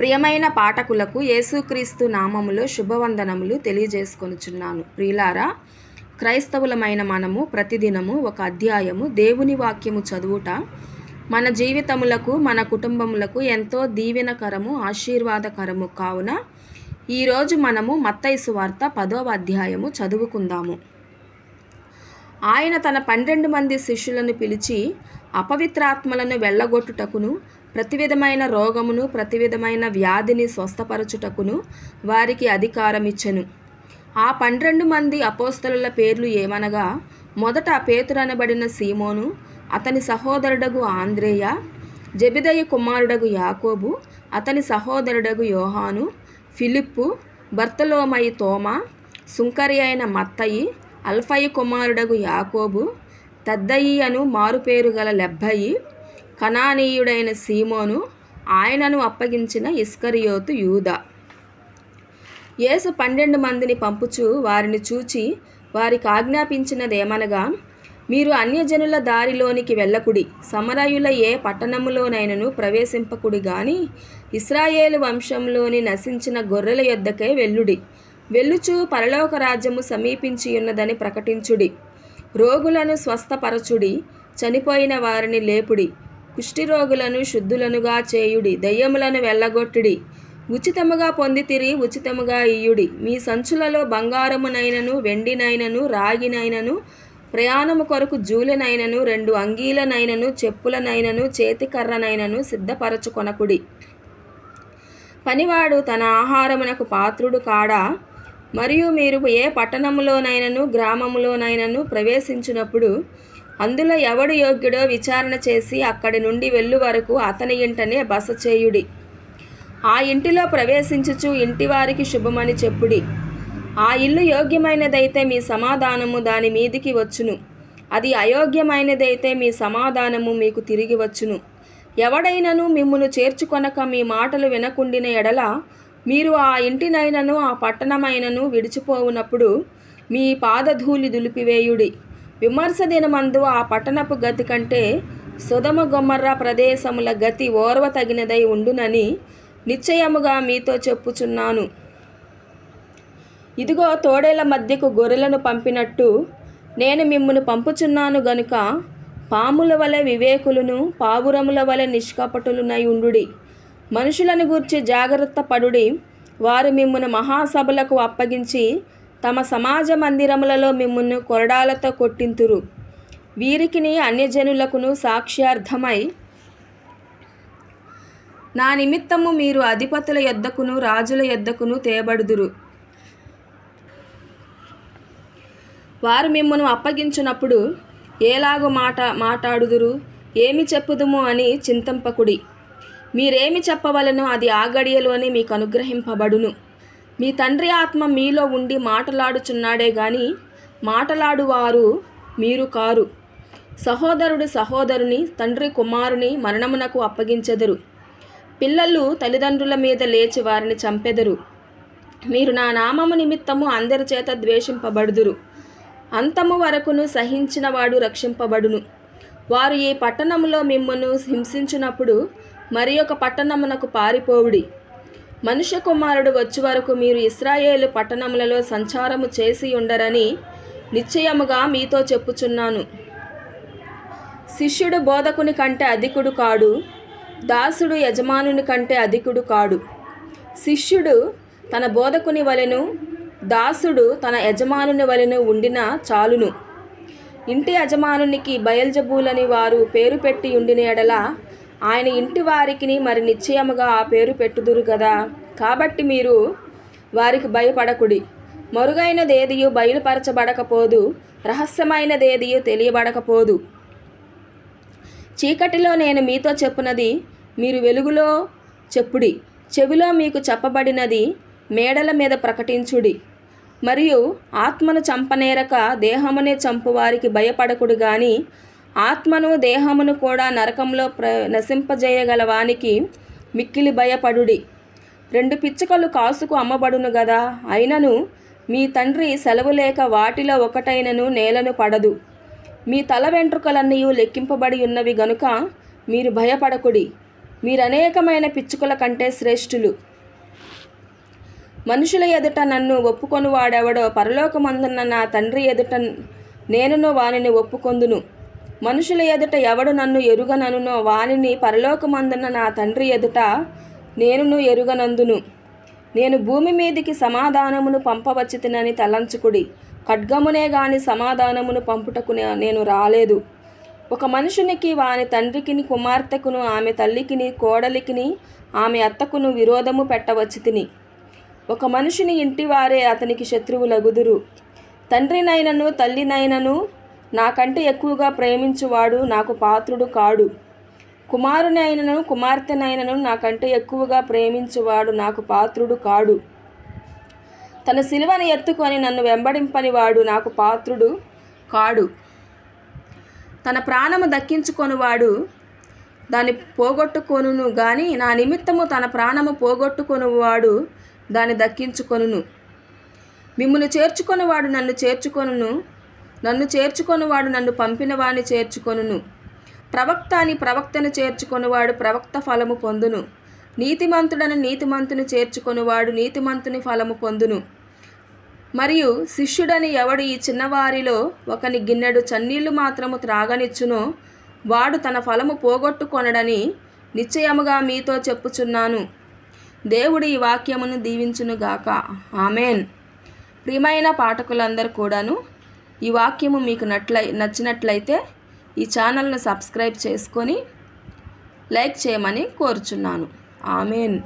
ప్రియమైన పాఠకులకు యేసుక్రీస్తు నామములో శుభవందనములు తెలియజేసుకొనుచున్నాను. ప్రియులారా, క్రైస్తవులమైన మనము ప్రతిదినము ఒక అధ్యాయము దేవుని వాక్యము చదువుట మన జీవితములకు, మన కుటుంబములకు ఎంతో దీవెనకరము, ఆశీర్వాదకరము. కావున ఈరోజు మనము మత్తయి సువార్త 10వ అధ్యాయము చదువుకుందాము. ఆయన తన 12 మంది శిష్యులను పిలిచి అపవిత్రాత్మలను వెళ్ళగొట్టుటకును, ప్రతి విధమైన రోగమును, ప్రతి విధమైన వ్యాధిని స్వస్థపరచుటకును వారికి అధికారమిచ్చెను. ఆ 12 మంది అపోస్తలుల పేర్లు ఏమనగా, మొదట పేతురనబడిన సీమోను, అతని సహోదరుడగు ఆంద్రేయ, జెబెదయి కుమారుడగు యాకోబు, అతని సహోదరుడగు యోహాను, ఫిలిప్పు, బర్తలోమయి తోమా, సుంకరి అయిన మత్తయి, అల్ఫయి కుమారుడగు యాకోబు, తద్దయి అను మారుపేరు గల లెబ్బయి, కనానీయుడైన సీమోను, ఆయనను అప్పగించిన ఇస్కరియోతు యూదా. యేసు 12 మందిని పంపుచు వారిని చూచి వారికి ఆజ్ఞాపించినదేమనగా, మీరు అన్యజనుల దారిలోనికి వెళ్ళకుడి, సమరయుల ఏ పట్టణములోనైనను ప్రవేశింపకుడి గాని ఇశ్రాయేలు వంశంలోని నశించిన గొర్రెల యొద్దకే వెళ్ళుడి. వెళ్ళుచు పరలోక రాజ్యము సమీపించి ఉన్నదని ప్రకటించుడి. రోగులను స్వస్థపరచుడి, చనిపోయిన వారిని లేపుడి, కుష్ఠిరోగులను శుద్ధులనుగా చేయుడి, దయ్యములను వెళ్ళగొట్టుడి. ఉచితముగా పొందితిరి, ఉచితముగా ఇయ్యుడి. మీ సంచులలో బంగారమునైనను, వెండినైనను, రాగినైనను, ప్రయాణము కొరకు జూలెనైనను, 2 అంగీలనైనను, చెప్పులనైనను, చేతికర్రనైనను సిద్ధపరచుకొనకుడి. పనివాడు తన ఆహారమునకు పాత్రుడు కాడా? మరియు మీరు ఏ పట్టణములోనైనను, గ్రామములోనైనను ప్రవేశించినప్పుడు అందులో ఎవడు యోగ్యుడో విచారణ చేసి అక్కడి నుండి వెళ్ళు వరకు అతని ఇంటనే బస చేయుడి. ఆ ఇంటిలో ప్రవేశించుచు ఇంటివారికి శుభమని చెప్పుడి. ఆ ఇల్లు యోగ్యమైనదైతే మీ సమాధానము దాని మీదికి వచ్చును, అది అయోగ్యమైనదైతే మీ సమాధానము మీకు తిరిగి వచ్చును. ఎవడైనను మిమ్మును చేర్చుకొనక మీ మాటలు వినకుండిన ఎడల మీరు ఆ ఇంటినైనను ఆ పట్టణమైనను విడిచిపోవునప్పుడు మీ పాదధూళి దులిపివేయుడి. విమర్శ దినమందు ఆ పట్టణపు గతి కంటే సొదొమ గొమొర్రా ప్రదేశముల గతి ఓర్వ తగినదై ఉండునని నిశ్చయముగా మీతో చెప్పుచున్నాను. ఇదిగో, తోడేళ్ల మధ్యకు గొర్రెలను పంపినట్టు నేను మిమ్మును పంపుచున్నాను గనుక పాముల వలె వివేకులను, పావురముల వలె నిష్కపటులునై ఉండుడి. మనుషులను గూర్చి జాగ్రత్త పడుడి. వారు మిమ్మును మహాసభలకు అప్పగించి తమ సమాజ మందిరములలో మిమ్మును కొరడాలతో కొట్టింతురు. వీరికిని అన్యజనులకును సాక్ష్యార్థమై నా నిమిత్తము మీరు అధిపతుల యొద్దకును రాజుల యొద్దకును తేబడుదురు. వారు మిమ్మును అప్పగించునప్పుడు ఏలాగు మాటాడుదురు, ఏమి చెప్పుదుము అని చింతింపకుడి. మీరేమి చెప్పవలెనో అది ఆ గడియలోనే మీకు అనుగ్రహింపబడును. మీ తండ్రి ఆత్మ మీలో ఉండి మాటలాడుచున్నాడే గాని మాటలాడువారు మీరు కారు. సహోదరుడు సహోదరుని, తండ్రి కుమారుని మరణమునకు అప్పగించెదరు. పిల్లలు తల్లిదండ్రుల మీద లేచి వారిని చంపెదరు. మీరు నా నామము నిమిత్తము అందరి చేత ద్వేషింపబడుదురు. అంతము వరకును సహించినవాడు రక్షింపబడును. వారు ఈ పట్టణములో మిమ్మును హింసించినప్పుడు మరి ఒక పట్టణమునకు పారిపోవుడి. మనుష్య కుమారుడు వచ్చి వరకు మీరు ఇశ్రాయేలు పట్టణములలో సంచారము చేసి ఉండరని నిశ్చయముగా మీతో చెప్పుచున్నాను. శిష్యుడు బోధకుని కంటే అధికుడు కాడు, దాసుడు యజమానుని కంటే అధికుడు కాడు. శిష్యుడు తన బోధకుని వలెను, దాసుడు తన యజమానుని వలెను ఉండినా చాలును. ఇంటి యజమానునికి బయల్జెబూలని వారు పేరు పెట్టి ఉండిన ఎడల ఆయన ఇంటి వారికిని మరి నిశ్చయముగా ఆ పేరు పెట్టుదురు కదా. కాబట్టి మీరు వారికి భయపడకుడి. మరుగైనదేదియు బయలుపరచబడకపోదు, రహస్యమైనదేదియు తెలియబడకపోదు. చీకటిలో నేను మీతో చెప్పునది మీరు వెలుగులో చెప్పుడి, చెవిలో మీకు చెప్పబడినది మేడల మీద ప్రకటించుడి. మరియు ఆత్మను చంపనేరక దేహమునే చంపువారికి భయపడకుడు గాని ఆత్మను దేహమును కూడా నరకంలో నశింపజేయగల వానికి మిక్కిలి భయపడుడి. 2 పిచ్చుకలు కాసుకు అమ్మబడును గదా, అయినను మీ తండ్రి సెలవు లేక వాటిలో ఒకటైనను నేలను పడదు. మీ తల వెంట్రుకలన్నీ లెక్కింపబడి ఉన్నవి గనుక మీరు భయపడకుడి. మీరనేకమైన పిచ్చుకల కంటే శ్రేష్ఠులు. మనుషుల ఎదుట నన్ను ఒప్పుకొని వాడెవడో పరలోకమందున్న నా తండ్రి ఎదుట నేనును వానిని ఒప్పుకొందును. మనుషుల ఎదుట ఎవడు నన్ను ఎరుగననునో వానిని పరలోకమందున్న నా తండ్రి ఎదుట నేనును ఎరుగనందును. నేను భూమి మీదికి సమాధానమును పంపవచ్చితినని తలంచుకుడి. ఖడ్గమునే గాని సమాధానమును పంపుటకు నేను రాలేదు. ఒక మనుషునికి వాని తండ్రికిని కుమార్తెకును ఆమె తల్లికిని కోడలికిని ఆమె అత్తకును విరోధము పెట్టవచ్చితిని. ఒక మనుషుని ఇంటివారే అతనికి శత్రువులగుదురు. తండ్రినైనను తల్లినైనను నాకంటే ఎక్కువగా ప్రేమించువాడు నాకు పాత్రుడు కాడు. కుమారునైనను కుమార్తెనైనను నాకంటే ఎక్కువగా ప్రేమించువాడు నాకు పాత్రుడు కాడు. తన సిలువను ఎత్తుకొని నన్ను వెంబడింపని వాడు నాకు పాత్రుడు కాడు. తన ప్రాణము దక్కించుకొనువాడు దాన్ని పోగొట్టుకొనును గాని నా నిమిత్తము తన ప్రాణము పోగొట్టుకొనువాడు దాన్ని దక్కించుకొనును. మిమ్మును చేర్చుకొనువాడు నన్ను చేర్చుకొనును, నన్ను చేర్చుకొనువాడు నన్ను పంపిన వాడిని చేర్చుకొనును. ప్రవక్త అని ప్రవక్తను చేర్చుకొనువాడు ప్రవక్త ఫలము పొందును. నీతిమంతుడని నీతిమంతుని చేర్చుకొనువాడు నీతిమంతుని ఫలము పొందును. మరియు శిష్యుడని ఎవడు ఈ చిన్నవారిలో ఒకని గిన్నెడు చన్నీళ్లు మాత్రము త్రాగనిచ్చునో వాడు తన ఫలము పోగొట్టుకొనడని నిశ్చయముగా మీతో చెప్పుచున్నాను. దేవుడు ఈ వాక్యమును దీవించునుగాక. ఆమెన్. ప్రియమైన పాఠకులందరూ కూడాను ఈ వాక్యము మీకు నచ్చినట్లయితే ఈ ఛానల్ను సబ్స్క్రైబ్ చేసుకొని లైక్ చేయమని కోరుచున్నాను. ఆమెన్.